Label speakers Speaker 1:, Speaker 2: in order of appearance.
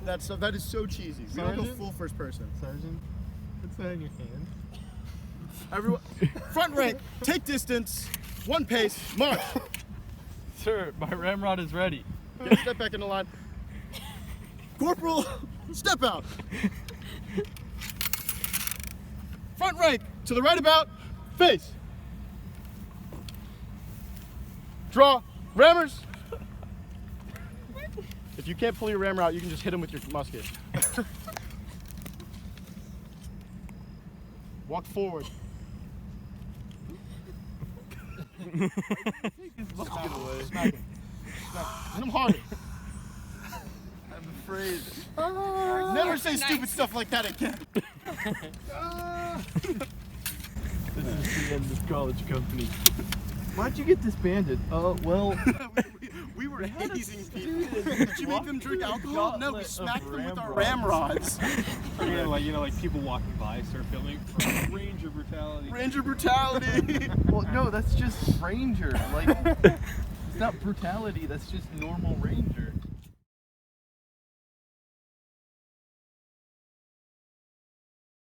Speaker 1: That is so cheesy. We don't go full first person.
Speaker 2: Sergeant, what's that in your hand?
Speaker 1: Everyone, front rank, take distance, one pace, march.
Speaker 3: Sir, my ramrod is ready.
Speaker 1: Okay, step back in the line. Corporal, step out. Front rank, to the right about, face. Draw, rammers. If you can't pull your rammer out, you can just hit him with your musket. Walk forward. Smack him. Smack him. Hit him harder.
Speaker 2: I'm afraid.
Speaker 1: Never say stupid stuff like that again.
Speaker 2: This is the end of college company. Why'd you get disbanded? Well...
Speaker 1: we were hazing people. Did you make them drink alcohol? No, we smacked them with our ramrods.
Speaker 4: Yeah, like people walking by start filming. Ranger brutality.
Speaker 1: Ranger brutality.
Speaker 2: Well, no, that's just Ranger. Like, it's not brutality, that's just normal Ranger.